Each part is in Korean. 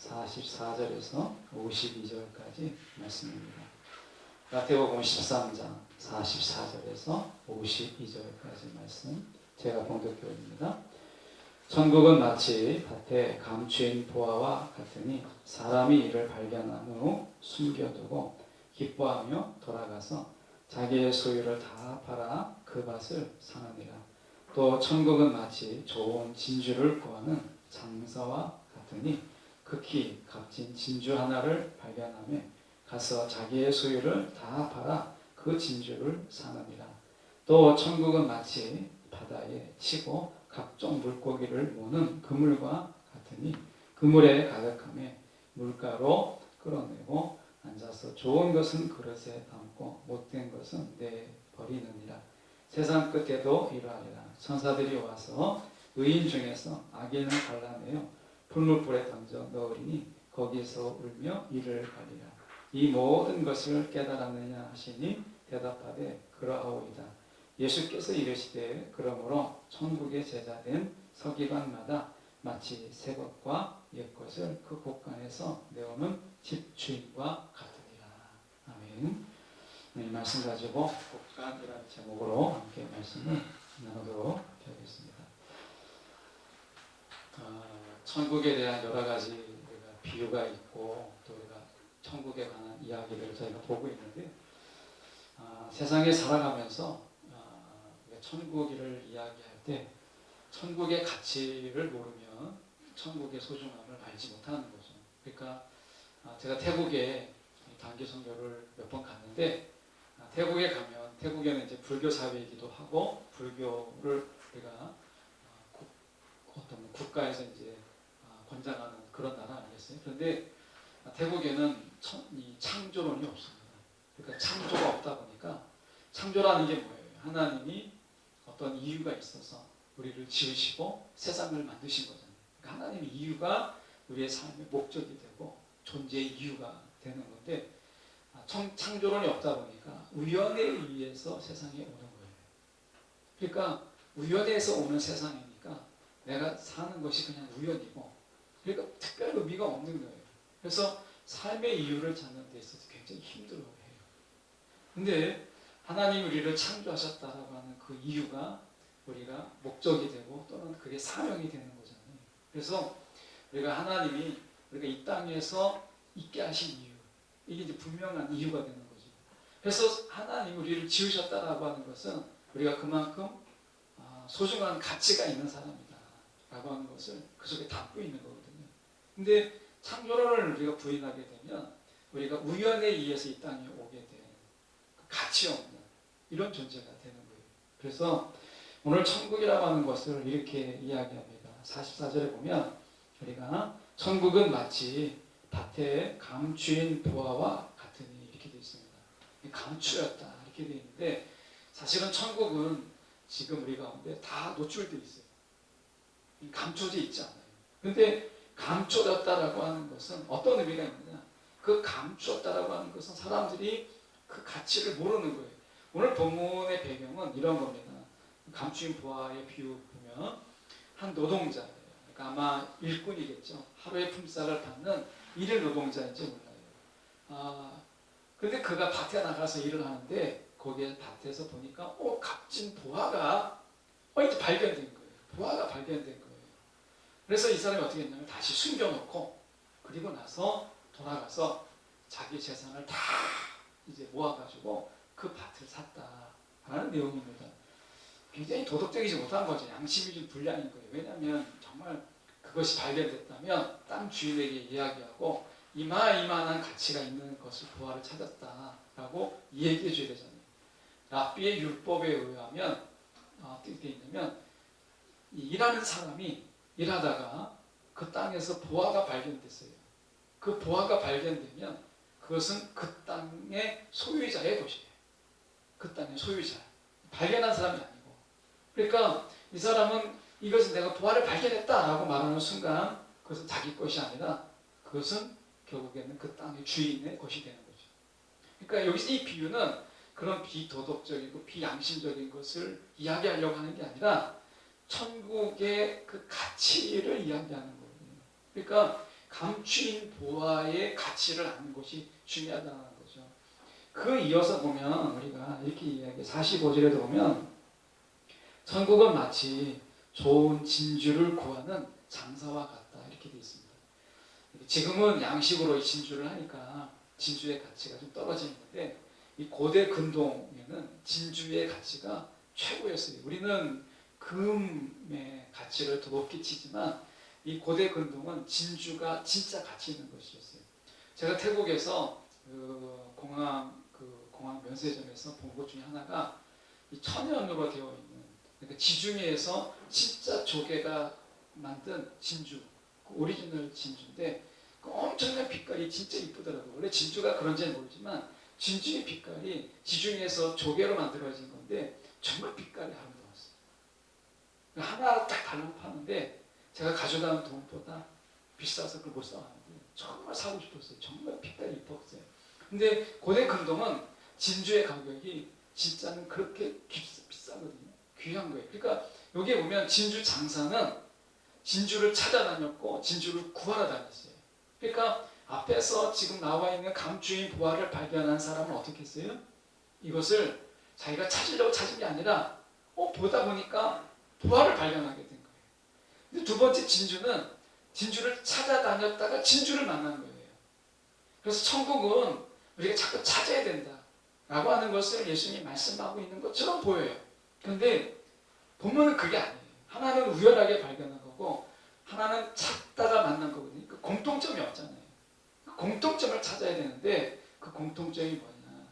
44절에서 52절까지 말씀입니다. 마태복음 13장 44절에서 52절까지 말씀, 제가 봉독교입니다. 천국은 마치 밭에 감추인 보화와 같으니 사람이 이를 발견한 후 숨겨두고 기뻐하며 돌아가서 자기의 소유를 다 팔아 그 밭을 사느니라. 또 천국은 마치 좋은 진주를 구하는 장사와 같으니 극히 값진 진주 하나를 발견하며 가서 자기의 소유를 다 팔아 그 진주를 사느니라. 또 천국은 마치 바다에 치고 각종 물고기를 모는 그물과 같으니 그물에 가득하며 물가로 끌어내고 앉아서 좋은 것은 그릇에 담고 못된 것은 내버리느니라. 세상 끝에도 이러하리라. 천사들이 와서 의인 중에서 악인을 갈라내어 불물불에 던져 넣으리니 거기서 울며 이를 갈리라. 이 모든 것을 깨달았느냐 하시니 대답하되 그러하오이다. 예수께서 이르시되 그러므로 천국의 제자된 서기관마다 마치 새 것과 옛 것을 그 곳간에서 내오는 집주인과 같으리라. 아멘. 이 말씀 가지고 곳간이라는 제목으로 함께 말씀을 나누도록 하겠습니다. 천국에 대한 여러 가지 비유가 있고 또 우리가 천국에 관한 이야기를 저희가 보고 있는데, 세상에 살아가면서 천국을 이야기할 때 천국의 가치를 모르면 천국의 소중함을 알지 못하는 거죠. 그러니까 제가 태국에 단기 선교를 몇 번 갔는데, 태국에 가면 태국에는 이제 불교 사회이기도 하고 불교를 우리가 어떤 국가에서 이제 권장하는 그런 나라 아니겠어요? 그런데 태국에는 이 창조론이 없습니다. 그러니까 창조가 없다 보니까, 창조라는 게 뭐예요? 하나님이 어떤 이유가 있어서 우리를 지으시고 세상을 만드신 거잖아요. 그러니까 하나님의 이유가 우리의 삶의 목적이 되고 존재의 이유가 되는 건데, 창조론이 없다 보니까 우연에 의해서 세상에 오는 거예요. 그러니까 우연에서 오는 세상이니까 내가 사는 것이 그냥 우연이고, 그러니까 특별 의미가 없는 거예요. 그래서 삶의 이유를 찾는 데 있어서 굉장히 힘들어해요. 근데 하나님이 우리를 창조하셨다라고 하는 그 이유가 우리가 목적이 되고 또는 그게 사명이 되는 거잖아요. 그래서 우리가 하나님이 우리가 이 땅에서 있게 하신 이유, 이게 이제 분명한 이유가 되는 거죠. 그래서 하나님이 우리를 지으셨다라고 하는 것은 우리가 그만큼 소중한 가치가 있는 사람이다 라고 하는 것을 그 속에 담고 있는 거거든요. 근데 창조론을 우리가 부인하게 되면 우리가 우연에 의해서 이 땅에 오게 된 가치 없는 이런 존재가 되는 거예요. 그래서 오늘 천국이라고 하는 것을 이렇게 이야기합니다. 44절에 보면 우리가 천국은 마치 밭에 감추인 보화와 같으니 이렇게 되어 있습니다. 감추였다 이렇게 되어 있는데, 사실은 천국은 지금 우리 가운데 다 노출되어 있어요. 감춰져 있지 않아요. 그런데 감춰졌다라고 하는 것은 어떤 의미가 있느냐? 그 감추었다라고 하는 것은 사람들이 그 가치를 모르는 거예요. 오늘 본문의 배경은 이런 겁니다. 감추인 보화의 비유 보면 한 노동자예요. 그러니까 아마 일꾼이겠죠. 하루의 품삯을 받는 일일 노동자인지 몰라요. 근데 그가 밭에 나가서 일을 하는데 거기에 밭에서 보니까 값진 보화가 이제 발견된 거예요. 보화가 발견된 거예요. 그래서 이 사람이 어떻게 했냐면 다시 숨겨놓고 그리고 나서 돌아가서 자기 재산을 다 이제 모아가지고 그 밭을 샀다라는 내용입니다. 굉장히 도덕적이지 못한 거죠. 양심이 좀 불량인 거예요. 왜냐하면 정말 그것이 발견됐다면 땅 주인에게 이야기하고 이만한 가치가 있는 것을 보화를 찾았다라고 얘기해 줘야 되잖아요. 랍비의 율법에 의하면 어떻게 되어 있냐면 일하는 사람이 일하다가 그 땅에서 보화가 발견됐어요. 그 보화가 발견되면 그것은 그 땅의 소유자의 것이에요. 그 땅의 소유자. 발견한 사람이 아니고. 그러니까 이 사람은 이것은 내가 보화를 발견했다라고 말하는 순간 그것은 자기 것이 아니라 그것은 결국에는 그 땅의 주인의 것이 되는 거죠. 그러니까 여기서 이 비유는 그런 비도덕적이고 비양심적인 것을 이야기하려고 하는 게 아니라 천국의 그 가치를 이야기하는 거예요. 그러니까 감추인 보화의 가치를 아는 것이 중요하다는 거죠. 그 이어서 보면 우리가 이렇게 이야기 45절에도 보면 천국은 마치 좋은 진주를 구하는 장사와 같다 이렇게 되어 있습니다. 지금은 양식으로 진주를 하니까 진주의 가치가 좀 떨어지는데 이 고대 근동에는 진주의 가치가 최고였어요. 우리는 금의 가치를 더 높게 치지만 이 고대 근동은 진주가 진짜 가치 있는 것이었어요. 제가 태국에서 공항 면세점에서 본 것 중에 하나가 이 천연으로 되어 있는, 그러니까 지중해에서 진짜 조개가 만든 진주, 그 오리지널 진주인데 그 엄청난 빛깔이 진짜 이쁘더라고요. 원래 진주가 그런지는 모르지만 진주의 빛깔이 지중해에서 조개로 만들어진 건데 정말 빛깔이 아름다웠어요. 하나 딱 달랑 파는데 제가 가져가는 돈보다 비싸서 그걸 못 사왔는데 정말 사고 싶었어요. 정말 빛깔이 이뻤어요. 근데 고대 금동은 진주의 가격이 진짜는 그렇게 비싸거든요. 귀한 거예요. 그러니까 여기에 보면 진주 장사는 진주를 찾아다녔고 진주를 구하러 다녔어요. 그러니까 앞에서 지금 나와 있는 감추인 보화를 발견한 사람은 어떻게 했어요? 이것을 자기가 찾으려고 찾은 게 아니라 보다 보니까 보화를 발견하게 된 거예요. 근데 두 번째 진주는 진주를 찾아다녔다가 진주를 만난 거예요. 그래서 천국은 우리가 자꾸 찾아야 된다 라고 하는 것을 예수님이 말씀하고 있는 것처럼 보여요. 그런데 보면은 그게 아니에요. 하나는 우연하게 발견한 거고 하나는 찾다가 만난 거거든요. 그 공통점이 없잖아요. 그 공통점을 찾아야 되는데 그 공통점이 뭐냐?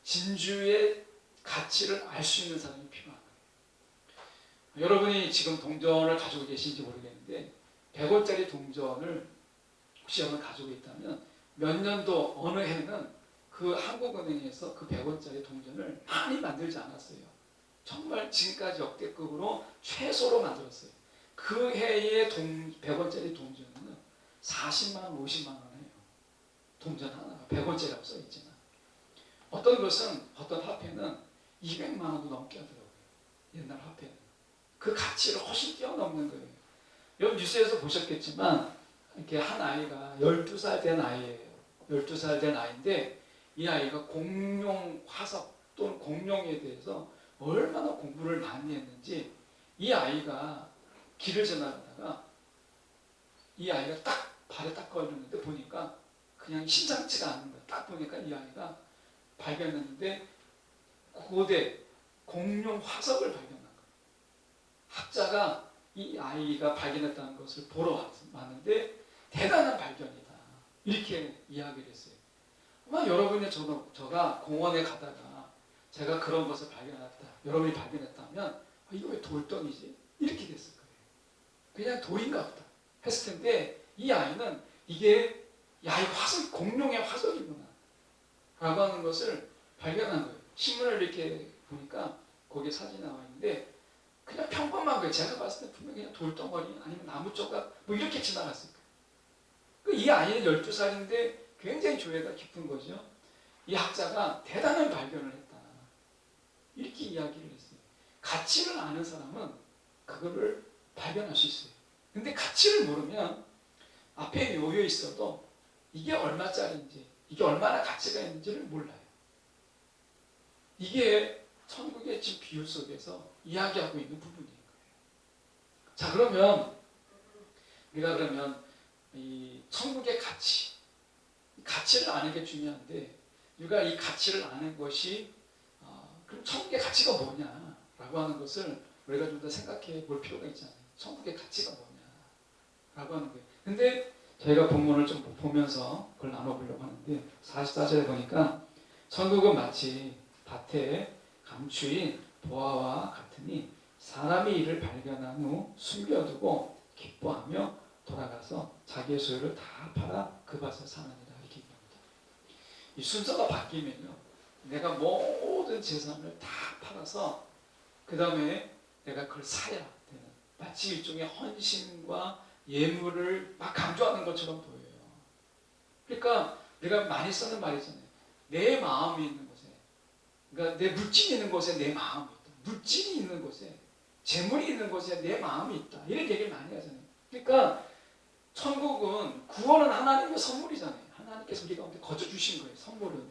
진주의 가치를 알 수 있는 사람이 필요한 거예요. 여러분이 지금 동전을 가지고 계신지 모르겠는데 100원짜리 동전을 혹시 여러분 가지고 있다면 몇 년도 어느 해는 그 한국은행에서 그 100원짜리 동전을 많이 만들지 않았어요. 정말 지금까지 역대급으로 최소로 만들었어요. 그 해의 100원짜리 동전은 40만 원, 50만 원 해요. 동전 하나가 100원짜리라고 써있지만 어떤 것은, 어떤 화폐는 200만 원도 넘게 하더라고요. 옛날 화폐는. 그 가치를 훨씬 뛰어넘는 거예요. 여러분 뉴스에서 보셨겠지만 이렇게 한 아이가 12살 된 아이예요. 12살 된 아이인데 이 아이가 공룡 화석 또는 공룡에 대해서 얼마나 공부를 많이 했는지 이 아이가 길을 지나가다가 이 아이가 딱 발에 딱 걸렸는데 보니까 그냥 심상치가 않은 거예요. 딱 보니까 이 아이가 발견했는데 고대 공룡 화석을 발견한 거예요. 학자가 이 아이가 발견했다는 것을 보러 왔는데 대단한 발견이다. 이렇게 이야기를 했어요. 아마 여러분이 저가 공원에 가다가 제가 그런 것을 발견했다. 여러분이 발견했다면 이거 왜 돌덩이지? 이렇게 됐을 거예요. 그냥 돌인가 보다 했을 텐데 이 아이는 이게 이 화석, 공룡의 화석이구나 라고 하는 것을 발견한 거예요. 신문을 이렇게 보니까 거기에 사진이 나와 있는데 그냥 평범한 거예요. 제가 봤을 때 분명히 그냥 돌덩어리 아니면 나무 조각 뭐 이렇게 지나갔을 거예요. 이 아이는 12살인데 굉장히 조예가 깊은 거죠. 이 학자가 대단한 발견을 했다. 이렇게 이야기를 했어요. 가치를 아는 사람은 그거를 발견할 수 있어요. 근데 가치를 모르면 앞에 놓여 있어도 이게 얼마짜리인지 이게 얼마나 가치가 있는지를 몰라요. 이게 천국의 집 비유 속에서 이야기하고 있는 부분인 거예요. 자, 그러면 우리가 이 천국의 가치를 아는 게 중요한데 우리가 이 가치를 아는 것이 그럼 천국의 가치가 뭐냐라고 하는 것을 우리가 좀 더 생각해 볼 필요가 있잖아요. 천국의 가치가 뭐냐라고 하는 거예요. 근데 저희가 본문을 좀 보면서 그걸 나눠보려고 하는데 44절에 보니까 천국은 마치 밭에 감추인 보화와 같으니 사람이 이를 발견한 후 숨겨두고 기뻐하며 돌아가서 자기의 소유를 다 팔아 그 밭을 사느니라 이렇게 얘기합니다. 이 순서가 바뀌면요, 내가 모든 재산을 다 팔아서 그 다음에 내가 그걸 사야 되는, 마치 일종의 헌신과 예물을 막 강조하는 것처럼 보여요. 그러니까 우리가 많이 쓰는 말이잖아요. 내 마음이 있는 곳에, 그러니까 내 물질이 있는 곳에 내 마음이 있다. 물질이 있는 곳에, 재물이 있는 곳에 내 마음이 있다. 이런 얘기를 많이 하잖아요. 그러니까 천국은 구원은 하나님의 선물이잖아요. 하나님께서 우리 가운데 거저 주신 거예요. 선물은.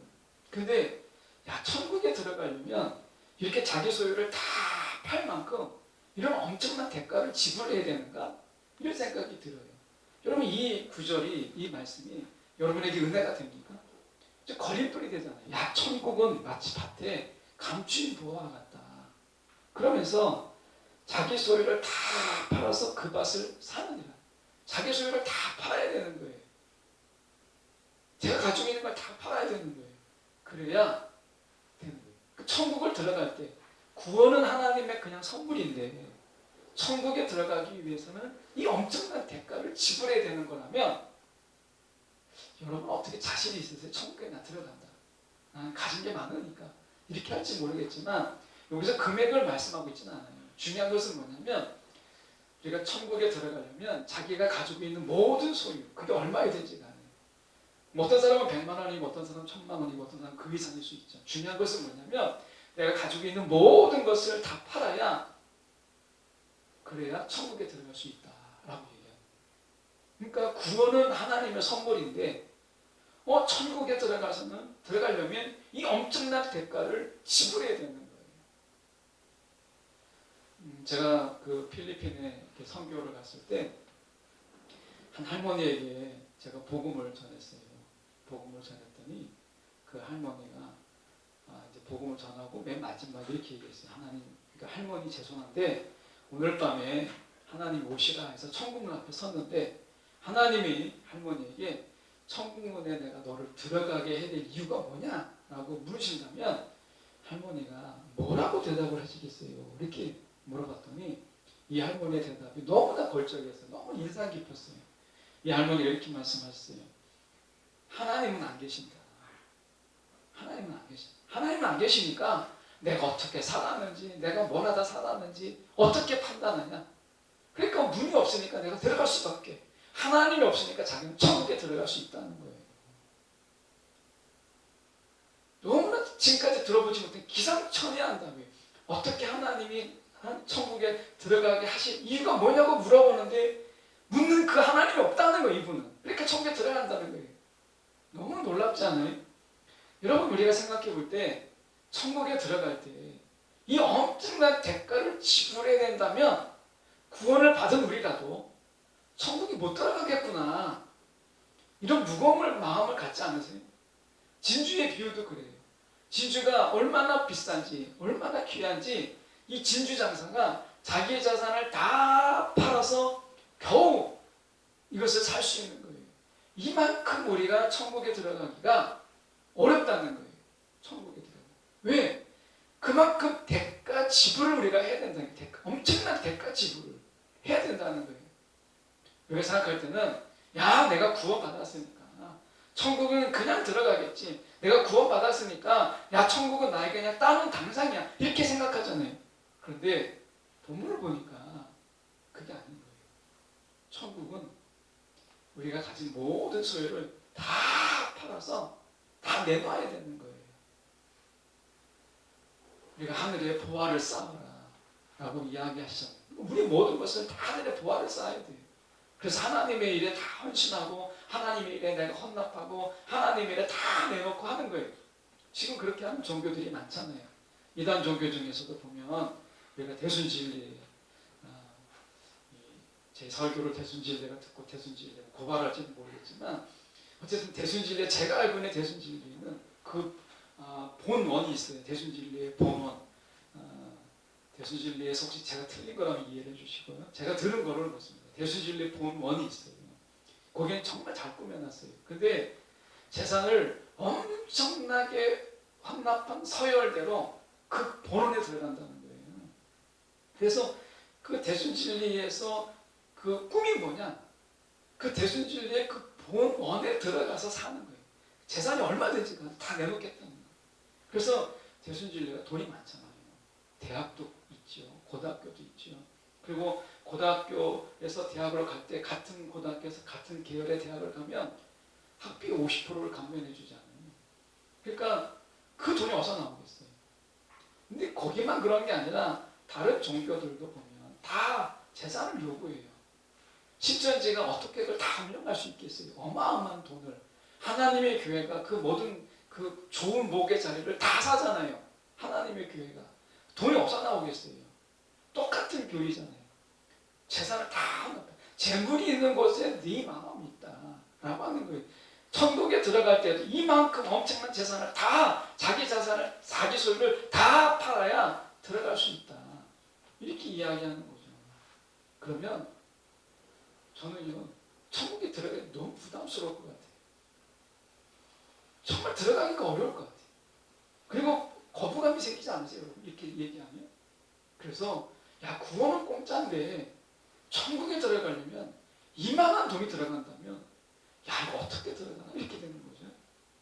근데 야 천국에 들어가려면 이렇게 자기 소유를 다 팔 만큼 이런 엄청난 대가를 지불해야 되는가? 이런 생각이 들어요. 여러분 이 구절이 이 말씀이 여러분에게 은혜가 됩니까? 거림돌이 되잖아요. 야 천국은 마치 밭에 감추인 부와 같다. 그러면서 자기 소유를 다 팔아서 그 밭을 사느니라. 자기 소유를 다 팔아야 되는 거예요. 제가 가지고 있는 걸 다 팔아야 되는 거예요. 그래야 되는 거예요. 그 천국을 들어갈 때 구원은 하나님의 그냥 선물인데 천국에 들어가기 위해서는 이 엄청난 대가를 지불해야 되는 거라면 여러분 어떻게 자신이 있으세요? 천국에 나 들어간다. 나는 가진 게 많으니까 이렇게 할지 모르겠지만 여기서 금액을 말씀하고 있지는 않아요. 중요한 것은 뭐냐면 우리가 천국에 들어가려면 자기가 가지고 있는 모든 소유 그게 얼마이든지 간에 뭐 어떤 사람은 100만 원이고 어떤 사람은 1000만 원이고 어떤 사람은 그 이상일 수 있죠. 중요한 것은 뭐냐면 내가 가지고 있는 모든 것을 다 팔아야 그래야 천국에 들어갈 수 있다라고 얘기해요. 그러니까 구원은 하나님의 선물인데 천국에 들어가려면 이 엄청난 대가를 지불해야 되는 거예요. 제가 그 필리핀에 선교를 갔을 때 한 할머니에게 제가 복음을 전했어요. 복음을 전했더니 그 할머니가 이제 복음을 전하고 맨 마지막에 이렇게 얘기했어요. 하나님, 그러니까 할머니 죄송한데 오늘 밤에 하나님 오시라 해서 천국문 앞에 섰는데 하나님이 할머니에게 천국문에 내가 너를 들어가게 해야 될 이유가 뭐냐? 라고 물으신다면 할머니가 뭐라고 대답을 하시겠어요? 이렇게 물어봤더니 이 할머니의 대답이 너무나 걸적이었어요. 너무 인상 깊었어요. 이 할머니가 이렇게 말씀하셨어요. 하나님은 안 계신다. 하나님은 안 계신다. 하나님은 안 계시니까 내가 어떻게 살았는지 내가 뭘 하다 살았는지 어떻게 판단하냐. 그러니까 문이 없으니까 내가 들어갈 수밖에. 하나님이 없으니까 자기는 천국에 들어갈 수 있다는 거예요. 너무나 지금까지 들어보지 못한 기상천외한 답이에요. 어떻게 하나님이 천국에 들어가게 하실 이유가 뭐냐고 물어보는데 묻는 그 하나님이 없다는 거예요. 이분은. 그러니까 천국에 들어간다는 거예요. 너무 놀랍지 않아요? 여러분 우리가 생각해 볼 때 천국에 들어갈 때 이 엄청난 대가를 지불해야 된다면 구원을 받은 우리라도 천국에 못 들어가겠구나. 이런 무거운 마음을 갖지 않으세요? 진주의 비유도 그래요. 진주가 얼마나 비싼지 얼마나 귀한지 이 진주 장사가 자기의 자산을 다 팔아서 겨우 이것을 살 수 있는 거예요. 이만큼 우리가 천국에 들어가기가 어렵다는 거예요. 천국에 들어가. 왜? 그만큼 대가 지불을 우리가 해야 된다는 거예요. 엄청난 대가 지불을 해야 된다는 거예요. 우리가 생각할 때는 야 내가 구원받았으니까 천국은 그냥 들어가겠지. 내가 구원받았으니까 야 천국은 나에게 그냥 따는 당상이야. 이렇게 생각하잖아요. 그런데 본문을 보니까 그게 아닌 거예요. 천국은 우리가 가진 모든 소유를 다 팔아서 다 내놔야 되는 거예요. 우리가 하늘의 보화를 쌓아라 라고 이야기하시잖아요. 우리 모든 것을 다 하늘의 보화를 쌓아야 돼요. 그래서 하나님의 일에 다 헌신하고 하나님의 일에 내가 헌납하고 하나님의 일에 다 내놓고 하는 거예요. 지금 그렇게 하는 종교들이 많잖아요. 이단 종교 중에서도 보면 우리가 대순진리 제 설교를 대순진리가 듣고 대순진리가 고발할지는 모르겠지만 어쨌든 대순진리 제가 알고 있는 대순진리는 그 본원이 있어요. 대순진리의 본원. 대순진리에서 혹시 제가 틀린 거라면 이해해 주시고요. 제가 들은 거를 그렇습니다. 대순진리의 본원이 있어요. 거기는 정말 잘 꾸며놨어요. 근데 재산을 엄청나게 환납한 서열대로 그 본원에 들어간다는 거예요. 그래서 그 대순진리에서 그 꿈이 뭐냐? 그 대순진리의 그 본원에 들어가서 사는 거예요. 재산이 얼마든지 다 내놓겠다는 거예요. 그래서 대순진리가 돈이 많잖아요. 대학도 있죠. 고등학교도 있죠. 그리고 고등학교에서 대학을 갈 때 같은 고등학교에서 같은 계열의 대학을 가면 학비 50%를 감면해 주지 않아요. 그러니까 그 돈이 어디서 나오겠어요. 근데 거기만 그런 게 아니라 다른 종교들도 보면 다 재산을 요구해요. 신천지가 어떻게 그걸 다 운영할 수 있겠어요? 어마어마한 돈을. 하나님의 교회가 그 모든 그 좋은 목의 자리를 다 사잖아요. 하나님의 교회가. 돈이 없어 나오겠어요. 똑같은 교회잖아요. 재산을 다 한다. 재물이 있는 곳에 네 마음이 있다. 라고 하는 거예요. 천국에 들어갈 때도 이만큼 엄청난 재산을 다, 자기 자산을, 자기 소유를 다 팔아야 들어갈 수 있다. 이렇게 이야기하는 거죠. 그러면 저는요, 천국에 들어가기 너무 부담스러울 것 같아요. 정말 들어가기가 어려울 것 같아요. 그리고 거부감이 생기지 않으세요, 여러분? 이렇게 얘기하면. 그래서 야, 구원은 공짜인데 천국에 들어가려면 이만한 돈이 들어간다면 야, 이거 어떻게 들어가나? 이렇게 되는 거죠.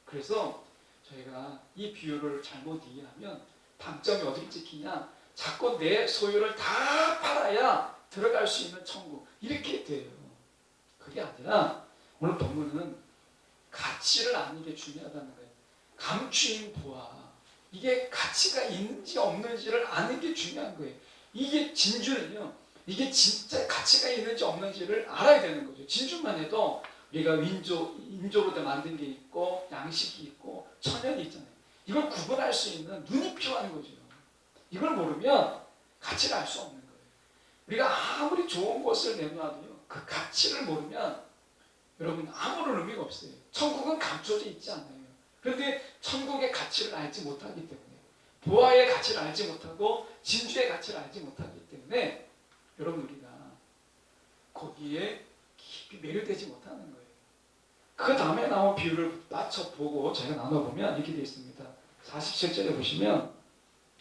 그래서 저희가 이 비유를 잘못 이해하면 방점이 어디를 찍히냐? 자꾸 내 소유를 다 팔아야 들어갈 수 있는 천국. 이렇게 돼요. 그게 아니라 오늘 본문은 가치를 아는 게 중요하다는 거예요. 감추인 보아. 이게 가치가 있는지 없는지를 아는 게 중요한 거예요. 이게 진주는요. 이게 진짜 가치가 있는지 없는지를 알아야 되는 거죠. 진주만 해도 우리가 인조로 만든 게 있고 양식이 있고 천연이 있잖아요. 이걸 구분할 수 있는 눈이 필요한 거죠. 이걸 모르면 가치를 알 수 없는 거예요. 우리가 아무리 좋은 것을 내놔도요. 그 가치를 모르면 여러분 아무런 의미가 없어요. 천국은 감춰져 있지 않아요. 그런데 천국의 가치를 알지 못하기 때문에 보화의 가치를 알지 못하고 진주의 가치를 알지 못하기 때문에 여러분 우리가 거기에 깊이 매료되지 못하는 거예요. 그 다음에 나온 비유를 맞춰보고 저희가 나눠보면 이렇게 되어 있습니다. 47절에 보시면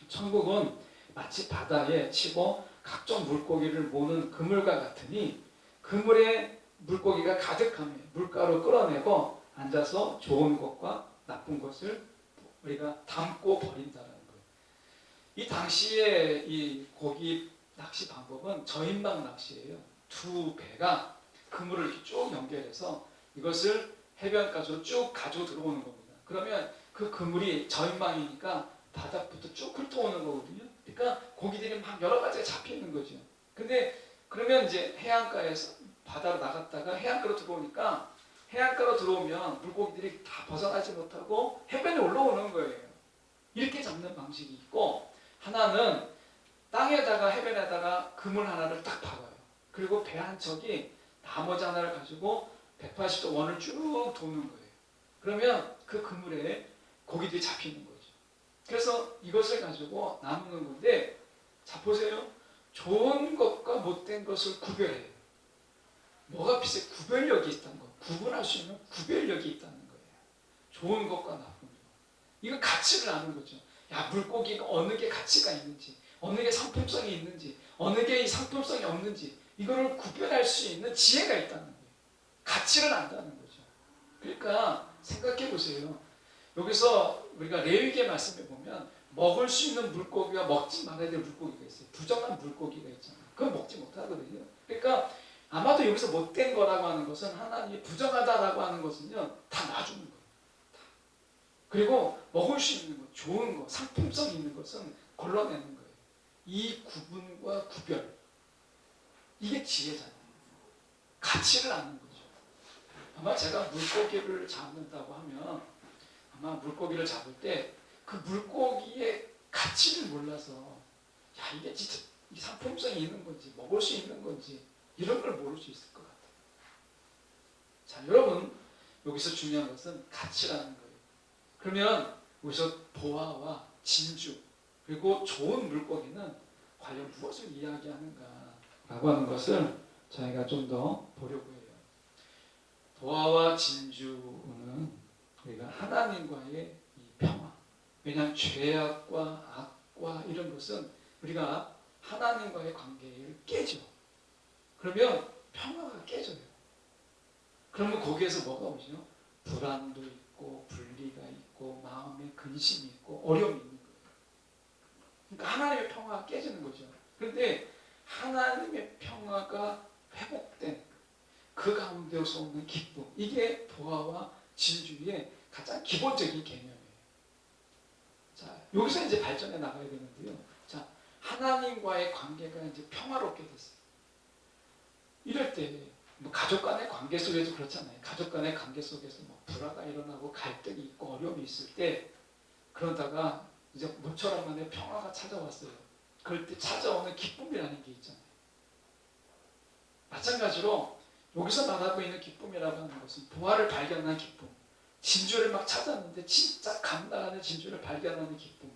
천국은 마치 바다에 치고 각종 물고기를 모는 그물과 같으니 그물에 물고기가 가득하며 물가로 끌어내고 앉아서 좋은 것과 나쁜 것을 우리가 담고 버린다는 거예요. 이 당시에 이 고기 낚시 방법은 저인방 낚시예요. 두 배가 그물을 이렇게 쭉 연결해서 이것을 해변가로 쭉 가지고 들어오는 겁니다. 그러면 그 그물이 저인방이니까 바닥부터 쭉 훑어오는 거거든요. 그러니까 고기들이 막 여러 가지가 잡히는 거죠. 근데 그러면 이제 해안가에서 바다로 나갔다가 해안가로 들어오니까 해안가로 들어오면 물고기들이 다 벗어나지 못하고 해변에 올라오는 거예요. 이렇게 잡는 방식이 있고 하나는 땅에다가 해변에다가 그물 하나를 딱 박아요. 그리고 배 한 척이 나머지 하나를 가지고 180도 원을 쭉 도는 거예요. 그러면 그 그물에 고기들이 잡히는 거죠. 그래서 이것을 가지고 나누는 건데 자 보세요. 좋은 것과 못된 것을 구별해요. 뭐가 비슷해? 구별력이 있다는 거. 구분할 수 있는 구별력이 있다는 거예요. 좋은 것과 나쁜 것. 이거 가치를 아는 거죠. 야, 물고기가 어느 게 가치가 있는지, 어느 게 상품성이 있는지, 어느 게 이 상품성이 없는지 이거를 구별할 수 있는 지혜가 있다는 거예요. 가치를 안다는 거죠. 그러니까 생각해 보세요. 여기서 우리가 레위기 말씀에 보면 먹을 수 있는 물고기와 먹지 말아야 될 물고기가 있어요. 부정한 물고기가 있잖아요. 그건 먹지 못하거든요. 그러니까 아마도 여기서 못된 거라고 하는 것은 하나님이 부정하다라고 하는 것은요 다 놔주는 거예요. 다. 그리고 먹을 수 있는 것, 좋은 것, 상품성 있는 것은 걸러내는 거예요. 이 구분과 구별 이게 지혜잖아요. 가치를 아는 거죠. 아마 제가 물고기를 잡는다고 하면 아마 물고기를 잡을 때 그 물고기의 가치를 몰라서 야 이게 진짜 이 상품성이 있는 건지 먹을 수 있는 건지 이런 걸 모를 수 있을 것 같아요. 자 여러분 여기서 중요한 것은 가치라는 거예요. 그러면 여기서 보화와 진주 그리고 좋은 물고기는 과연 무엇을 이야기하는가라고 하는 것을 저희가 좀 더 보려고 해요. 보화와 진주는 우리가 하나님과의 이 평화. 왜냐하면 죄악과 악과 이런 것은 우리가 하나님과의 관계를 깨죠. 그러면 평화가 깨져요. 그러면 거기에서 뭐가 오죠? 불안도 있고 분리가 있고 마음에 근심이 있고 어려움이 있는 거예요. 그러니까 하나님의 평화가 깨지는 거죠. 그런데 하나님의 평화가 회복된 그 가운데서 오는 기쁨 이게 보화와 진주의 가장 기본적인 개념이에요. 자 여기서 이제 발전해 나가야 되는데요. 자 하나님과의 관계가 이제 평화롭게 됐어요. 이럴 때 뭐 가족 간의 관계 속에도 그렇잖아요. 가족 간의 관계 속에서 뭐 불화가 일어나고 갈등이 있고 어려움이 있을 때 그러다가 이제 모처럼 만에 평화가 찾아왔어요. 그럴 때 찾아오는 기쁨이라는 게 있잖아요. 마찬가지로 여기서 말하고 있는 기쁨이라고 하는 것은 부활을 발견한 기쁨, 진주를 막 찾았는데 진짜 감당하는 진주를 발견하는 기쁨,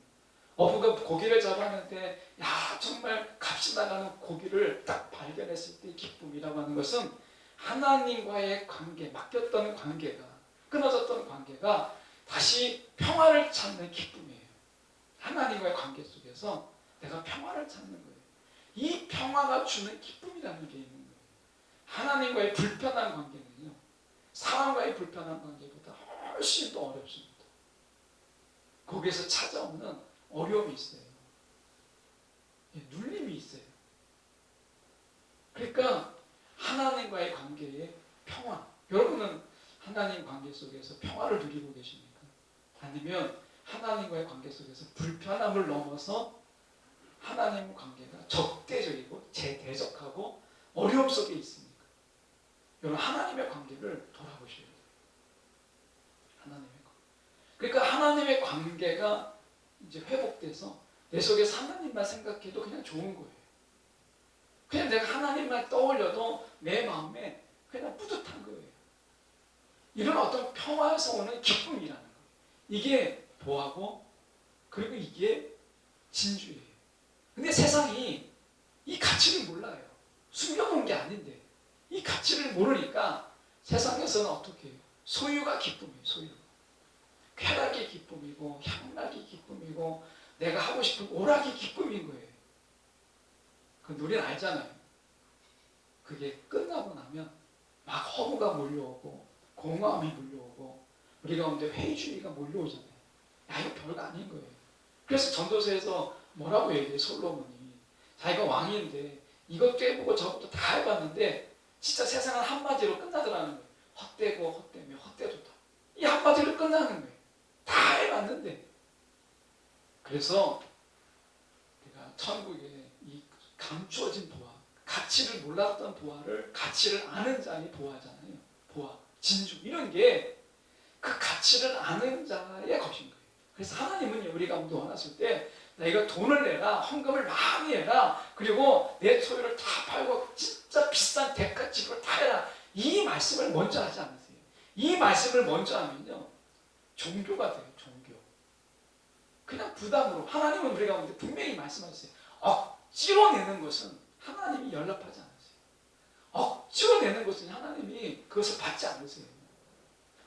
어부가 고기를 잡았는데 야 정말 값이 나가는 고기를 딱 발견했을 때의 기쁨이라고 하는 것은 하나님과의 관계, 맡겼던 관계가, 끊어졌던 관계가 다시 평화를 찾는 기쁨이에요. 하나님과의 관계 속에서 내가 평화를 찾는 거예요. 이 평화가 주는 기쁨이라는 게 있는 거예요. 하나님과의 불편한 관계는요, 사람과의 불편한 관계보다 훨씬 더 어렵습니다. 거기에서 찾아오는 어려움이 있어요. 눌림이 있어요. 그러니까 하나님과의 관계의 평화. 여러분은 하나님 관계 속에서 평화를 누리고 계십니까? 아니면 하나님과의 관계 속에서 불편함을 넘어서 하나님 관계가 적대적이고 대적하고 어려움 속에 있습니까? 여러분 하나님의 관계를 돌아보셔야 돼요. 하나님의 관계. 그러니까 하나님의 관계가 이제 회복돼서 내 속에서 하나님만 생각해도 그냥 좋은 거예요. 그냥 내가 하나님만 떠올려도 내 마음에 그냥 뿌듯한 거예요. 이런 어떤 평화에서 오는 기쁨이라는 거예요. 이게 보하고 그리고 이게 진주예요. 근데 세상이 이 가치를 몰라요. 숨겨놓은 게 아닌데 이 가치를 모르니까 세상에서는 어떻게 해요? 소유가 기쁨이에요. 소유가. 쾌락이 기쁨이고 향락이 기쁨이고 내가 하고 싶은 오락이 기쁨인 거예요. 그 우리는 알잖아요. 그게 끝나고 나면 막 허무가 몰려오고 공허함이 몰려오고 우리 가운데 회의주의가 몰려오잖아요. 야 이거 별거 아닌 거예요. 그래서 전도서에서 뭐라고 얘기해요? 솔로몬이 자기가 왕인데 이것도 해보고 저것도 다 해봤는데 진짜 세상은 한마디로 끝나더라는 거예요. 헛되고 헛되며 헛되도다. 이 한마디로 끝나는 거예요. 다 해봤는데. 그래서 우리가 천국에 이 감추어진 보화, 가치를 몰랐던 보화를 가치를 아는 자의 보화잖아요. 보화, 진주 이런 게 그 가치를 아는 자의 것인 거예요. 그래서 하나님은 우리 가운데 원하실 때 내가 돈을 내라, 헌금을 많이 해라, 그리고 내 소유를 다 팔고 진짜 비싼 대가집을 다 해라. 이 말씀을 먼저 하지 않으세요. 이 말씀을 먼저 하면요 종교가 돼요. 종교. 그냥 부담으로. 하나님은 우리 가운데 분명히 말씀하셨어요. 억지로 내는 것은 하나님이 연락하지 않으세요. 억지로 내는 것은 하나님이 그것을 받지 않으세요.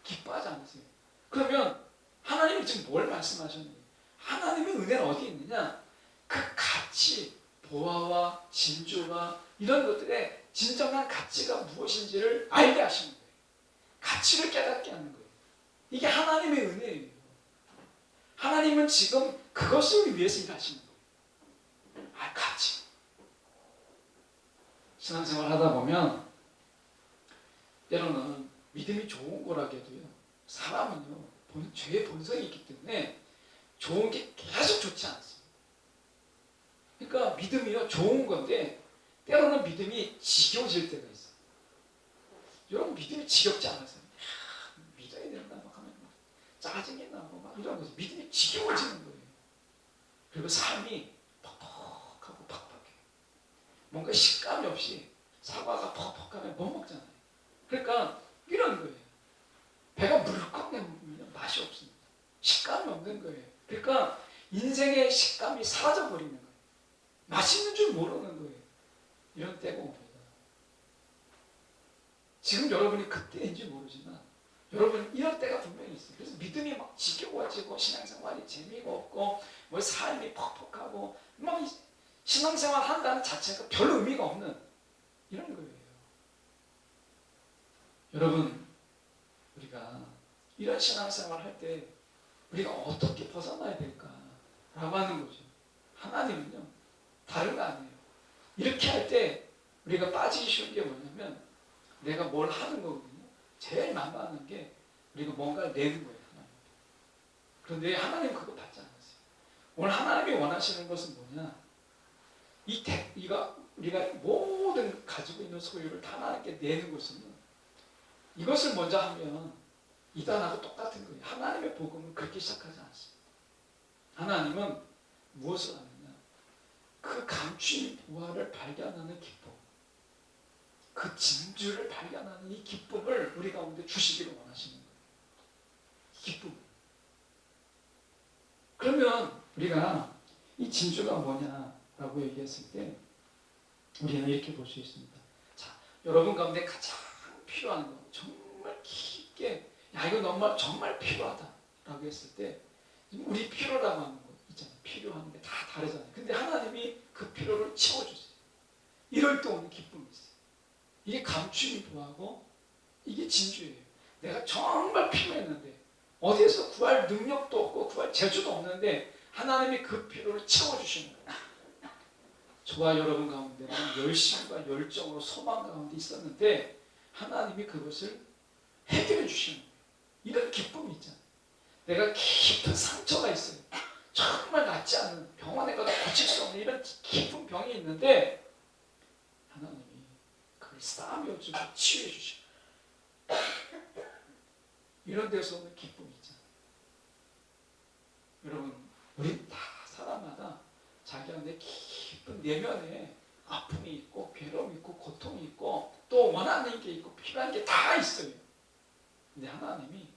기뻐하지 않으세요. 그러면 하나님이 지금 뭘 말씀하셨는지, 하나님의 은혜는 어디 있느냐? 그 가치, 보화와 진주와 이런 것들의 진정한 가치가 무엇인지를 알게 하시는 거예요. 가치를 깨닫게 하는 거예요. 이게 하나님의 은혜예요. 하나님은 지금 그것을 위해서 일하시는 거예요. 가치. 신앙생활 하다 보면 때로는 믿음이 좋은 거라게도요. 사람은요, 죄의 본성이 있기 때문에 좋은 게 계속 좋지 않습니다. 그러니까 믿음이요, 좋은 건데 때로는 믿음이 지겨워질 때가 있어요. 여러분 믿음이 지겹지 않으세요? 믿어야 된다 막 하면 막 짜증이 나고 막 이런 거죠. 믿음이 지겨워지는 거예요. 그리고 삶이 퍽퍽하고 팍팍해요. 뭔가 식감이 없이 사과가 퍽퍽하면 못 먹잖아요. 그러니까 이런 거예요. 배가 물컥 내면 맛이 없습니다. 식감이 없는 거예요. 그러니까 인생의 식감이 사라져버리는 거예요. 맛있는 줄 모르는 거예요. 이런 때가 옵니다. 지금 여러분이 그때인지 모르지만 여러분 이런 때가 분명히 있어요. 그래서 믿음이 막 지겨워지고 신앙생활이 재미가 없고 뭐 삶이 퍽퍽하고 막 신앙생활 한다는 자체가 별 의미가 없는 이런 거예요. 여러분 우리가 이런 신앙생활 할 때 우리가 어떻게 벗어나야 될까라고 하는 거죠. 하나님은요 다른 거 아니에요. 이렇게 할 때 우리가 빠지기 쉬운 게 뭐냐면 내가 뭘 하는 거거든요. 제일 만만한 게 우리가 뭔가를 내는 거예요. 하나님. 그런데 하나님 그거 받지 않았어요. 오늘 하나님이 원하시는 것은 뭐냐? 이가 우리가 모든 가지고 있는 소유를 다 하나님께 내는 것은 이것을 먼저 하면 이단하고 똑같은 거예요. 하나님의 복음은 그렇게 시작하지 않습니다. 하나님은 무엇을 하느냐? 그 감추인 보화를 발견하는 기쁨, 그 진주를 발견하는 이 기쁨을 우리 가운데 주시기를 원하시는 거예요. 기쁨. 그러면 우리가 이 진주가 뭐냐라고 얘기했을 때 우리는 이렇게 볼 수 있습니다. 자, 여러분 가운데 가장 필요한 거, 정말 깊게, 야 이거 정말 필요하다라고 했을 때 우리 필요라고 하는 거 있잖아요. 필요한 게 다 다르잖아요. 근데 하나님이 그 필요를 채워주세요. 이럴 때 오는 기쁨이 있어요. 이게 감추인 보화고 이게 진주예요. 내가 정말 필요했는데 어디에서 구할 능력도 없고 구할 재주도 없는데 하나님이 그 필요를 채워주시는 거예요. 저와 여러분 가운데는 열심과 열정으로 소망 가운데 있었는데 하나님이 그것을 해결해 주시는 거예요. 이런 기쁨이 있잖아요. 내가 깊은 상처가 있어요. 정말 낫지 않은 병원에 가도 고칠 수 없는 이런 깊은 병이 있는데 하나님이 그걸 싸매어주고 치유해 주시고 이런 데서 오는 기쁨이 있잖아요. 여러분 우리 다 사람마다 자기 안에 깊은 내면에 아픔이 있고 괴로움이 있고 고통이 있고 또 원하는 게 있고 필요한 게 다 있어요. 근데 하나님이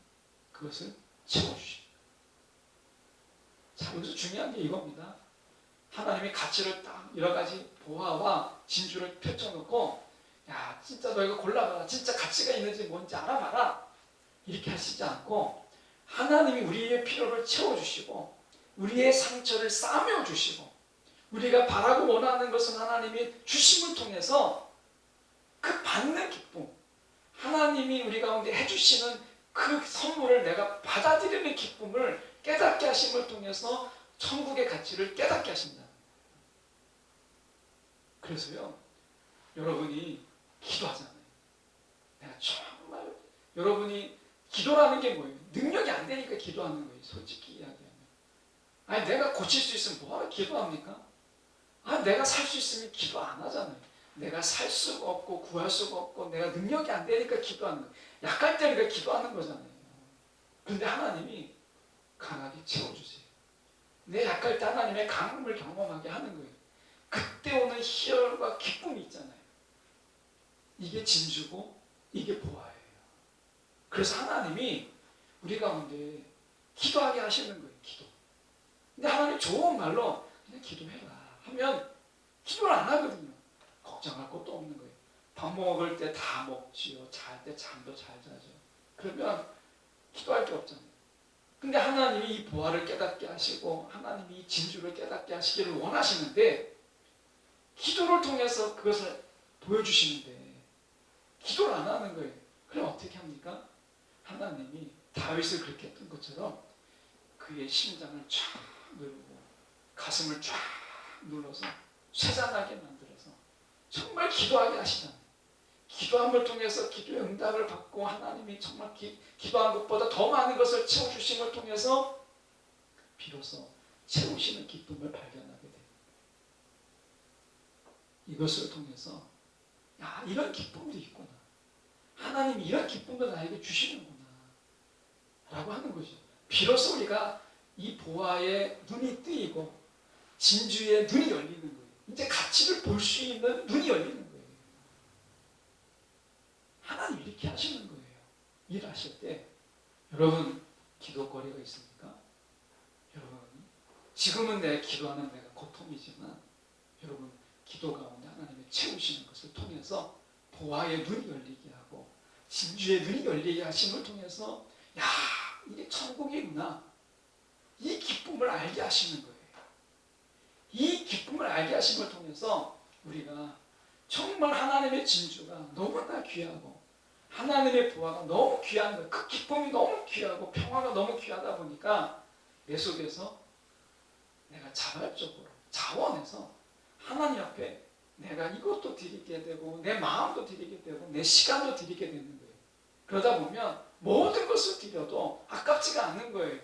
그것을 채워주십니다. 자, 여기서 중요한 게 이겁니다. 하나님이 가치를 딱 여러 가지 보화와 진주를 펼쳐놓고 야 진짜 너 이거 골라봐라. 진짜 가치가 있는지 뭔지 알아봐라. 이렇게 하시지 않고 하나님이 우리의 필요를 채워주시고 우리의 상처를 싸매어주시고 우리가 바라고 원하는 것은 하나님이 주심을 통해서 그 받는 기쁨, 하나님이 우리 가운데 해주시는 그 선물을 내가 받아들이는 기쁨을 깨닫게 하심을 통해서 천국의 가치를 깨닫게 하신다. 그래서요, 여러분이 기도하잖아요. 내가 정말 여러분이 기도라는 게 뭐예요? 능력이 안 되니까 기도하는 거예요. 솔직히 이야기하면. 아니 내가 고칠 수 있으면 뭐하러 기도합니까? 아 내가 살 수 있으면 기도 안 하잖아요. 내가 살 수가 없고 구할 수가 없고 내가 능력이 안 되니까 기도하는 거예요. 약할 때니까 기도하는 거잖아요. 그런데 하나님이 강하게 채워주세요. 내 약할 때 하나님의 강함을 경험하게 하는 거예요. 그때 오는 희열과 기쁨이 있잖아요. 이게 진주고 이게 보화예요. 그래서 하나님이 우리 가운데 기도하게 하시는 거예요. 기도. 근데 하나님 좋은 말로 그냥 기도해라 하면 기도를 안 하거든요. 걱정할 것도 없는 거예요. 밥 먹을 때 다 먹지요. 잘 때 잠도 잘 자죠. 그러면 기도할 게 없잖아요. 근데 하나님이 이 보화를 깨닫게 하시고 하나님이 이 진주를 깨닫게 하시기를 원하시는데 기도를 통해서 그것을 보여주시는데 기도를 안 하는 거예요. 그럼 어떻게 합니까? 하나님이 다윗을 그렇게 했던 것처럼 그의 심장을 쫙 누르고 가슴을 쫙 눌러서 쇠잔하게 만들어서 정말 기도하게 하시잖아요. 기도함을 통해서 기도의 응답을 받고 하나님이 정말 기도한 것보다 더 많은 것을 채워주심을 통해서 비로소 채우시는 기쁨을 발견하게 됩니다. 이것을 통해서 야 이런 기쁨도 있구나. 하나님이 이런 기쁨도 나에게 주시는구나 라고 하는 거죠. 비로소 우리가 이 보화에 눈이 뜨이고 진주에 눈이 열리는 거예요. 이제 가치를 볼 수 있는 눈이 열리는 거예요. 하나님 이렇게 하시는 거예요. 일하실 때 여러분 기도거리가 있습니까? 여러분 지금은 내 기도하는 내가 고통이지만 여러분 기도 가운데 하나님의 채우시는 것을 통해서 보화의 눈이 열리게 하고 진주의 눈이 열리게 하심을 통해서 야 이게 천국이구나 이 기쁨을 알게 하시는 거예요. 이 기쁨을 알게 하심을 통해서 우리가 정말 하나님의 진주가 너무나 귀하고 하나님의 보화가 너무 귀한 거예요. 그 기쁨이 너무 귀하고 평화가 너무 귀하다 보니까 내 속에서 내가 자발적으로 자원해서 하나님 앞에 내가 이것도 드리게 되고 내 마음도 드리게 되고 내 시간도 드리게 되는 거예요. 그러다 보면 모든 것을 드려도 아깝지가 않는 거예요.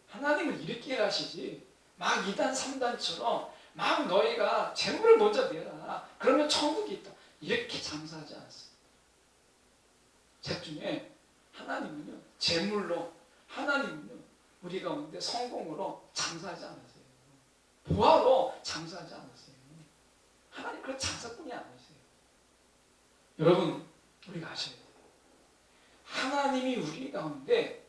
하나님은 이렇게 하시지 막 2단 3단처럼 막 너희가 재물을 먼저 내라 있다. 그러면 천국이 있다. 이렇게 장사하지 않습니다. 책 중에 하나님은요, 재물로, 하나님은요, 우리 가운데 성공으로 장사하지 않으세요. 보화로 장사하지 않으세요. 하나님 그런 장사꾼이 아니세요. 여러분, 우리가 아셔야 돼요. 하나님이 우리 가운데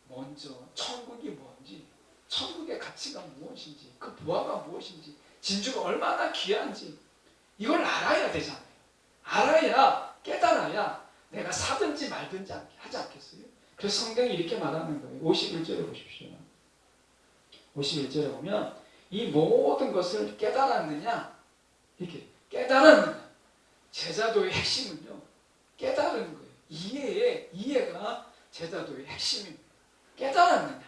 먼저 천국이 뭔지, 천국의 가치가 무엇인지, 그 보화가 무엇인지, 진주가 얼마나 귀한지 이걸 알아야 되잖아요. 알아야, 깨달아야 내가 사든지 말든지 하지 않겠어요? 그래서 성경이 이렇게 말하는 거예요. 51절에 보십시오. 51절에 보면 이 모든 것을 깨달았느냐? 이렇게 깨달았느냐? 제자도의 핵심은요, 깨달은 거예요. 이해가 제자도의 핵심입니다. 깨달았느냐?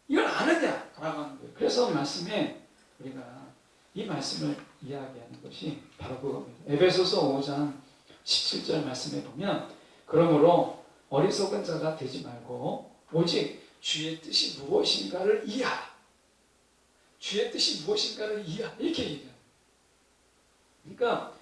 이걸 아느냐? 라고 하는 거예요. 그래서 말씀에 우리가 이 말씀을 이야기하는 것이 바로 그겁니다. 에베소서 5장 17절 말씀에 보면 그러므로 어리석은 자가 되지 말고 오직 주의 뜻이 무엇인가를 이해하라. 주의 뜻이 무엇인가를 이해하라. 이렇게 얘기해요. 그러니까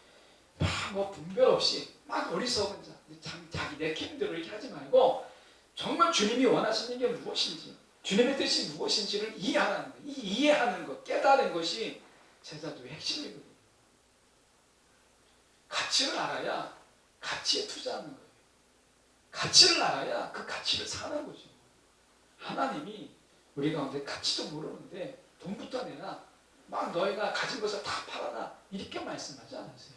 막 분별 없이 막 어리석은 자, 자기 내키는 대로 이렇게 하지 말고 정말 주님이 원하시는 게 무엇인지, 주님의 뜻이 무엇인지를 이해하라는 거예요. 이 이해하는 것, 깨달은 것이 제자도의 핵심이거든요. 가치를 알아야 가치에 투자하는 거예요. 가치를 알아야 그 가치를 사는 거죠. 하나님이 우리 가운데 가치도 모르는데 돈부터 내라, 막 너희가 가진 것을 다 팔아라, 이렇게 말씀하지 않으세요.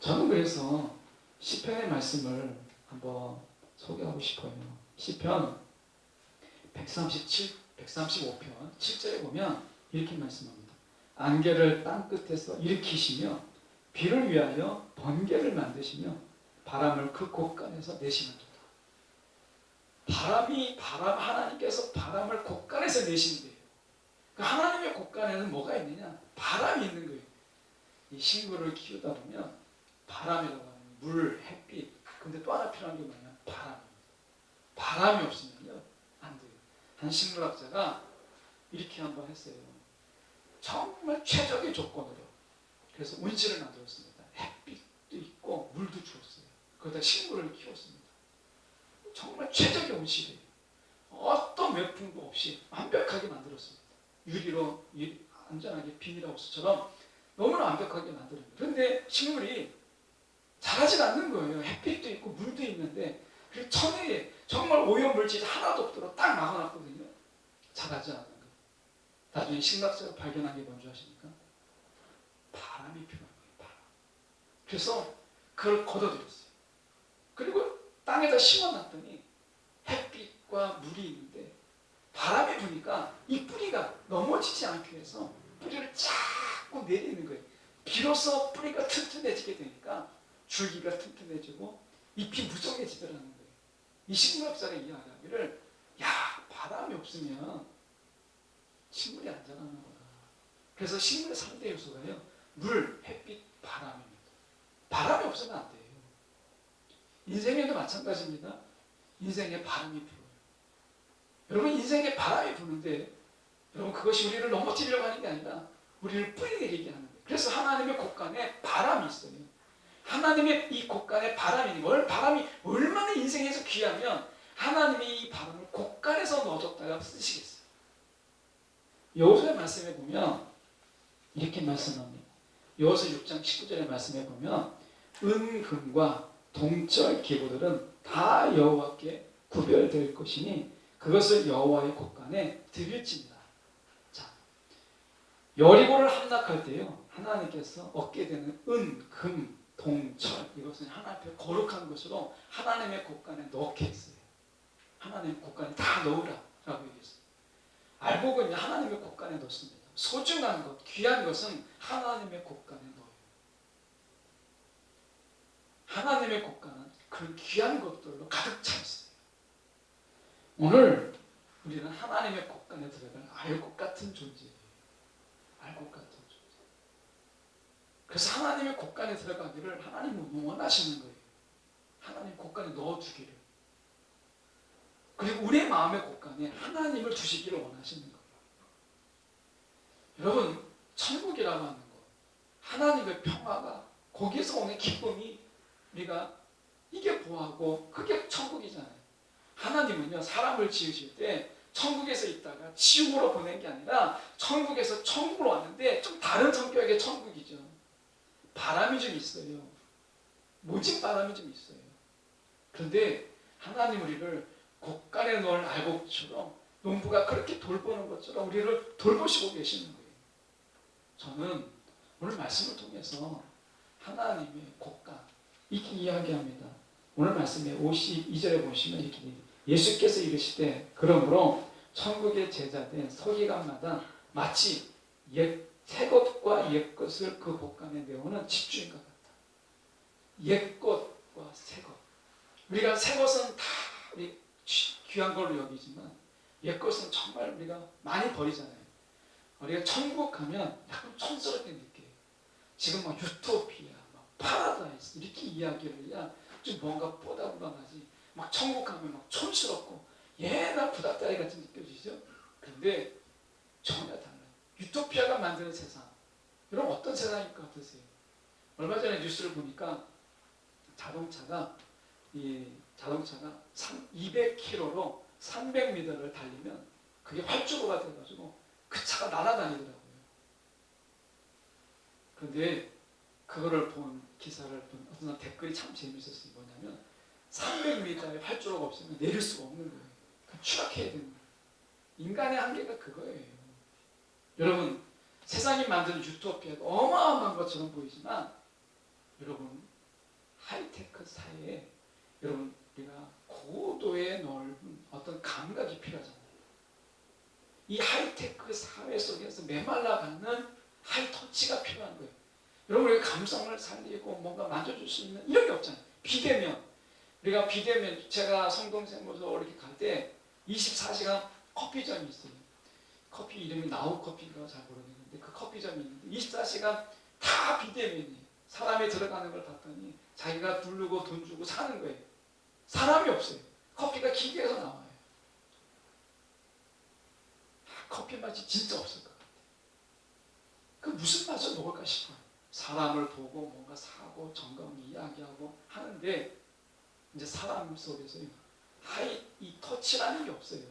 저는 그래서 시편의 말씀을 한번 소개하고 싶어요. 시편 135편 7절에 보면 이렇게 말씀합니다. 안개를 땅끝에서 일으키시며 비를 위하여 번개를 만드시며 바람을 그 곳간에서 내시는도다. 하나님께서 바람을 곳간에서 내신대요. 그 하나님의 곳간에는 뭐가 있느냐? 바람이 있는 거예요. 이 식물을 키우다 보면 바람이라고 하는 물, 햇빛, 근데 또 하나 필요한 게 뭐냐? 바람입니다. 바람이 없으면요, 안 돼요. 한 식물학자가 이렇게 한번 했어요. 정말 최적의 조건으로. 그래서 온실을 만들었습니다. 햇빛도 있고 물도 주었어요. 거기다 식물을 키웠습니다. 정말 최적의 온실이에요. 어떤 외풍도 없이 완벽하게 만들었습니다. 유리로 안전하게 비닐하우스처럼 너무나 완벽하게 만들었습니다. 그런데 식물이 자라지 않는 거예요. 햇빛도 있고 물도 있는데 그 천혜에 정말 오염물질이 하나도 없도록 딱 막아놨거든요. 자라지 않는 거예요. 나중에 심리학자가 발견한 게 뭔지 아십니까? 바람이 필요한 거예요. 바람. 그래서 그걸 걷어들였어요. 그리고 땅에다 심어놨더니 햇빛과 물이 있는데 바람이 부니까 이 뿌리가 넘어지지 않기 위해서 뿌리를 자꾸 내리는 거예요. 비로소 뿌리가 튼튼해지게 되니까 줄기가 튼튼해지고 잎이 무성해지더라는 거예요. 이 식물학자가 이야기하기를, 야, 바람이 없으면 식물이 안 자라는 거야. 그래서 식물의 3대 요소가요, 물, 햇빛, 바람입니다. 바람이 없으면 안 돼요. 인생에도 마찬가지입니다. 인생에 바람이 불어요. 여러분, 인생에 바람이 부는데 여러분, 그것이 우리를 넘어뜨리려고 하는 게 아니라 우리를 뿌리내리게 하는 거예요. 그래서 하나님의 곳간에 바람이 있어요. 하나님의 이 곳간에 바람이, 바람이 얼마나 인생에서 귀하면 하나님이 이 바람을 곳간에서 넣어줬다가 쓰시겠어요. 여호수아 말씀에 보면 이렇게 말씀합니다. 여호수아 6장 19절의 말씀에 보면 은금과 동절 기구들은 다 여호와께 구별될 것이니 그것을 여호와의 곳간에 드릴지니라. 자, 여리고를 함락할 때요, 하나님께서 얻게 되는 은, 금, 동철, 이것은 하나님 앞에 거룩한 것으로 하나님의 곳간에 넣게 했어요. 하나님의 곳간에 다 넣으라 라고 얘기했어요. 알곡은 하나님의 곳간에 넣습니다. 소중한 것, 귀한 것은 하나님의 곳간에 넣어요. 하나님의 곳간은 그 귀한 것들로 가득 차 있어요. 오늘 우리는 하나님의 곳간에 들어갈 알곡 같은 존재예요. 알곡 같은 존재. 그래서 하나님의 곳간에 들어가기를 하나님은 원하시는 거예요. 하나님 곳간에 넣어주기를. 그리고 우리의 마음의 곳간에 하나님을 두시기를 원하시는 거예요. 여러분, 천국이라고 하는 것, 하나님의 평화가 거기에서 오는 기쁨이 우리가 이게 보하고 그게 천국이잖아요. 하나님은요 사람을 지으실 때 천국에서 있다가 지옥으로 보낸 게 아니라 천국에서 천국으로 왔는데 좀 다른 성격의 천국이죠. 바람이 좀 있어요. 모진 바람이 좀 있어요. 그런데 하나님 우리를 곳간에 놓을 알곡처럼 농부가 그렇게 돌보는 것처럼 우리를 돌보시고 계시는 거예요. 저는 오늘 말씀을 통해서 하나님의 곳간 이렇게 이야기합니다. 오늘 말씀에 52절에 보시면 이렇게 예수께서 이르시되 그러므로 천국의 제자된 서기관마다 마치 새 것과 옛 것을 그 곳간에 내오는 집주인과 같다. 옛 것과 새 것. 우리가 새 것은 다 우리 귀한 걸로 여기지만 옛 것은 정말 우리가 많이 버리잖아요. 우리가 천국 가면 약간 촌스럽게 느껴요. 지금 막 유토피아, 막 파라다이스 이렇게 이야기를 해야 좀 뭔가 뽀다부담하지. 막 천국 가면 막 촌스럽고 예나 구닥다리 같이 느껴지죠. 그런데 전혀 달라요. 유토피아가 만드는 세상. 여러분 어떤 세상일 것 같으세요? 얼마 전에 뉴스를 보니까 자동차가 200km로 300m를 달리면 그게 활주로가 돼가지고 그 차가 날아다니더라고요. 그런데 그거를 본 기사를 본 어떤 댓글이 참 재밌었어요. 뭐냐면 300m의 활주로가 없으면 내릴 수가 없는 거예요. 추락해야 되는 거예요. 인간의 한계가 그거예요. 여러분 세상이 만드는 유토피아가 어마어마한 것처럼 보이지만 여러분 하이테크 사회에 여러분 우리가 고도의 넓은 어떤 감각이 필요하잖아요. 이 하이테크 사회 속에서 메말라가는 하이터치가 필요한 거예요. 여러분 우리가 감성을 살리고 뭔가 만져줄 수 있는 이런 게 없잖아요. 비대면 우리가 비대면 제가 성동생모소 이렇게 갈 때 24시간 커피점이 있어요. 커피 이름이 나우커피인가 잘 모르겠는데 그 커피점이 있는데 24시간 다 비대면이에요. 사람이 들어가는 걸 봤더니 자기가 누르고 돈 주고 사는 거예요. 사람이 없어요. 커피가 기계에서 나와요. 커피 맛이 진짜 없을 것 같아요. 그 무슨 맛을 먹을까 싶어요. 사람을 보고 뭔가 사고 정감이 이야기하고 하는데 이제 사람 속에서 이 터치라는 게 없어요.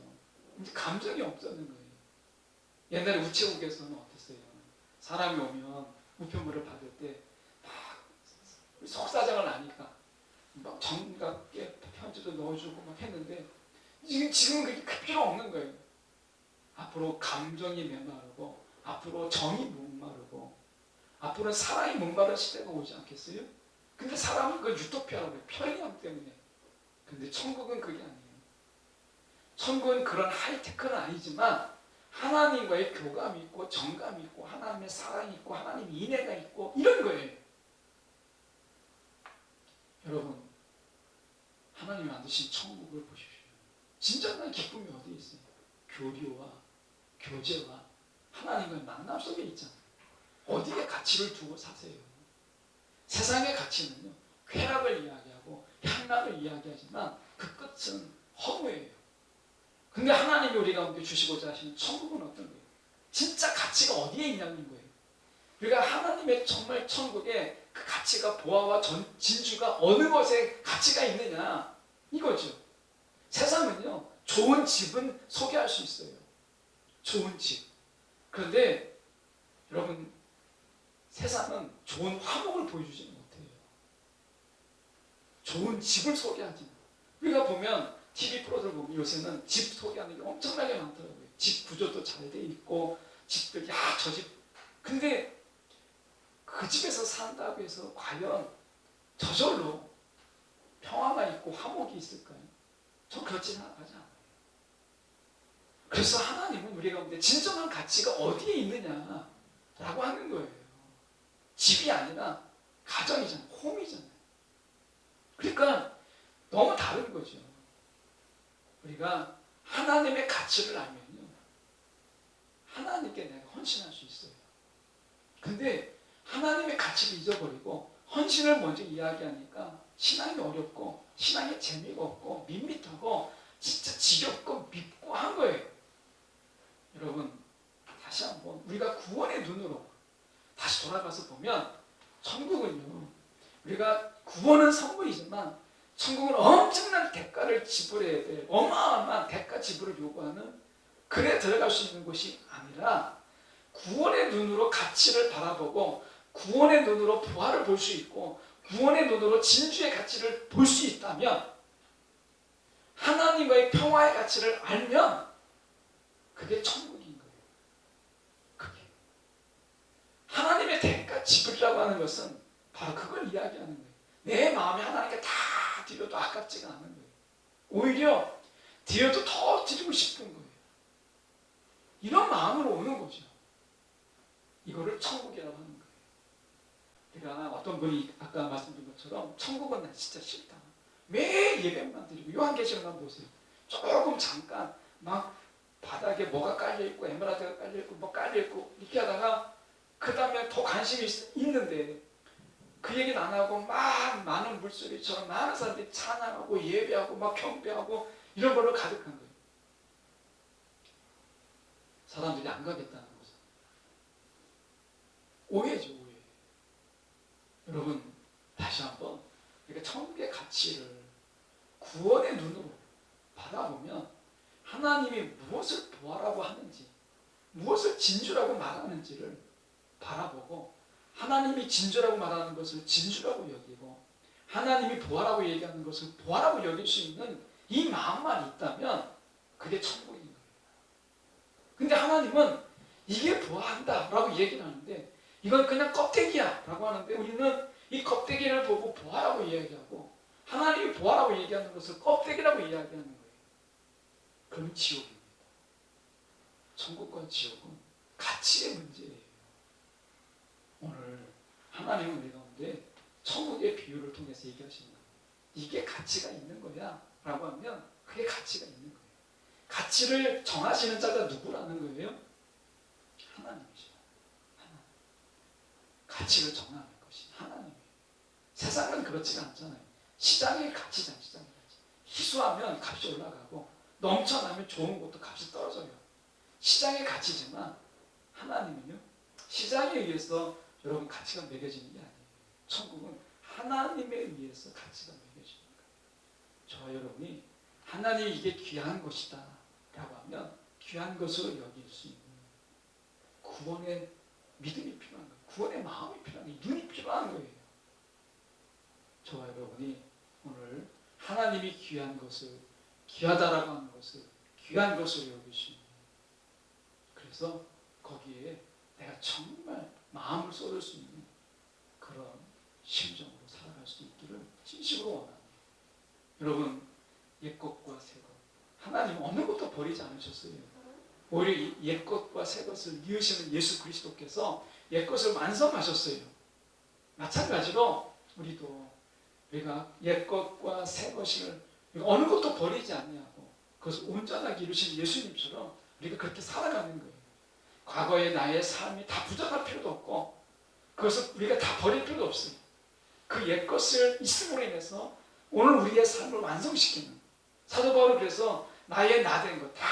이제 감정이 없어지는 거예요. 옛날에 우체국에서는 어땠어요? 사람이 오면 우편물을 받을 때 막 속사정을 아니까 막 정갑게 편지도 넣어주고 막 했는데 지금은 그게 필요 없는 거예요. 앞으로 감정이 메마르고 앞으로 정이 목마르고 앞으로는 사랑이 목마른 시대가 오지 않겠어요? 근데 사람은 그걸 유토피아라고 해요. 편리함 때문에. 근데 천국은 그게 아니에요. 천국은 그런 하이테크는 아니지만 하나님과의 교감이 있고 정감이 있고 하나님의 사랑이 있고 하나님의 인애가 있고 이런 거예요. 여러분 하나님이 만드신 천국을 보십시오. 진정한 기쁨이 어디에 있어요? 교류와 교제와 하나님과의 만남 속에 있잖아요. 어디에 가치를 두고 사세요? 세상의 가치는요 쾌락을 이야기하고 향락을 이야기하지만 그 끝은 허무예요. 근데 하나님이 우리 가운데 주시고자 하시는 천국은 어떤 거예요? 진짜 가치가 어디에 있냐는 거예요. 우리가 하나님의 정말 천국에 그 가치가 보아와 진주가 어느 것에 가치가 있느냐 이거죠. 세상은요 좋은 집은 소개할 수 있어요. 좋은 집. 그런데 여러분 세상은 좋은 화목을 보여주지 못해요. 좋은 집을 소개하지. 우리가 보면 TV 프로들 보면 요새는 집 소개하는 게 엄청나게 많더라고요. 집 구조도 잘 돼 있고 집들 저 집. 근데 그 집에서 산다고 해서 과연 저절로 평화가 있고 화목이 있을까요? 전 그렇지 않아요. 그래서 하나님은 우리 가운데 진정한 가치가 어디에 있느냐라고 하는 거예요. 집이 아니라 가정이잖아요. 홈이잖아요. 그러니까 너무 다른 거죠. 우리가 하나님의 가치를 알면요. 하나님께 내가 헌신할 수 있어요. 근데 하나님의 가치를 잊어버리고 헌신을 먼저 이야기하니까 신앙이 어렵고 신앙에 재미가 없고 밋밋하고 진짜 지겹고 밉고 한 거예요. 여러분 다시 한번 우리가 구원의 눈으로 다시 돌아가서 보면 천국은요, 우리가 구원은 선물이지만 천국은 엄청난 대가를 지불해야 돼. 어마어마한 대가 지불을 요구하는, 그래 들어갈 수 있는 곳이 아니라 구원의 눈으로 가치를 바라보고 구원의 눈으로 부활을 볼 수 있고 구원의 눈으로 진주의 가치를 볼 수 있다면, 하나님의 평화의 가치를 알면 그게 천국인 거예요. 그게 하나님의 대가 지불이라고 하는 것은 바로 그걸 이야기하는 거예요. 내 마음이 하나님께 다 드려도 아깝지가 않은 거예요. 오히려 드려도 더 드리고 싶은 거예요. 이런 마음으로 오는 거죠. 이거를 천국이라고 하는 거예요. 그러니까 어떤 분이 아까 말씀드린 것처럼 천국은 난 진짜 싫다, 매일 예배만 드리고, 요한계시록만 보세요. 조금 잠깐 막 바닥에 뭐가 깔려있고 에메랄드가 깔려있고 뭐 깔려있고 이렇게 하다가 그 다음에 더 관심이 있는데 그 얘기는 안 하고 막 많은 물소리처럼 많은 사람들이 찬양하고 예배하고 막 경배하고 이런 걸로 가득한 거예요. 사람들이 안 가겠다는 거죠. 오해죠, 오해. 여러분 다시 한번, 그러니까 천국의 가치를 구원의 눈으로 바라보면 하나님이 무엇을 부활하고 하는지, 무엇을 진주라고 말하는지를 바라보고, 하나님이 진주라고 말하는 것을 진주라고 여기고 하나님이 부활하고 얘기하는 것을 부활하고 여길 수 있는 이 마음만 있다면 그게 천국인 거예요. 근데 하나님은 이게 부활한다 라고 얘기를 하는데 이건 그냥 껍데기야 라고 하는데, 우리는 이 껍데기를 보고 부활하고 이야기하고 하나님이 부활하고 얘기하는 것을 껍데기라고 이야기하는 거예요. 그럼 지옥입니다. 천국과 지옥은 가치의 문제예요. 오늘 하나님은 우리 가운데 천국의 비유를 통해서 얘기하시는 거예요. 이게 가치가 있는 거야 라고 하면 그게 가치가 있는 거예요. 가치를 정하시는 자가 누구라는 거예요? 하나님이죠. 하나님. 가치를 정하는 것이 하나님이에요. 세상은 그렇지가 않잖아요. 시장의 가치잖아요. 시장의 가치. 희수하면 값이 올라가고 넘쳐나면 좋은 것도 값이 떨어져요. 시장의 가치지만 하나님은요, 시장에 의해서 여러분 가치가 매겨지는 게 아니에요. 천국은 하나님에 의해서 가치가 매겨지는 거예요. 저와 여러분이 하나님이 이게 귀한 것이다 라고 하면 귀한 것으로 여길 수 있는 구원의 믿음이 필요한 거예요. 구원의 마음이 필요한 거예요. 눈이 필요한 거예요. 저와 여러분이 오늘 하나님이 귀한 것을, 귀하다라고 하는 것을 귀한 것으로 여길 수 있는, 그래서 거기에 내가 정말 마음을 쏟을 수 있는 그런 심정으로 살아갈 수 있기를 진심으로 원합니다. 여러분, 옛것과 새것, 하나님 어느 것도 버리지 않으셨어요. 오히려 옛것과 새것을 이으시는 예수 그리스도께서 옛것을 완성하셨어요. 마찬가지로 우리가 옛것과 새것을 어느 것도 버리지 않냐고 그것을 온전하게 이루신 예수님처럼 우리가 그렇게 살아가는 거예요. 과거의 나의 삶이 다 부정할 필요도 없고 그것을 우리가 다 버릴 필요도 없어요. 그 옛것을 있음으로 인해서 오늘 우리의 삶을 완성시키는, 사도 바울은 그래서 나의 나된 것, 다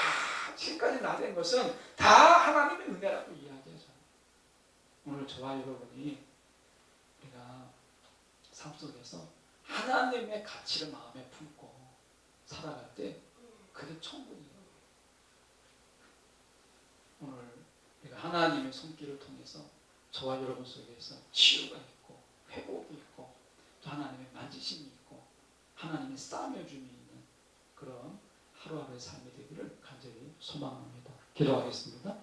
지금까지 나된 것은 다 하나님의 은혜라고 이야기하잖아요. 오늘 저와 여러분이 우리가 삶 속에서 하나님의 가치를 마음에 품고 살아갈 때 그게 천국이에요. 오늘 우리가 하나님의 손길을 통해서 저와 여러분 속에서 치유가 있고 회복이 있고 또 하나님의 만지심이 있고 하나님의 싸매줌이 있는 그런 하루하루의 삶이 되기를 간절히 소망합니다. 기도하겠습니다.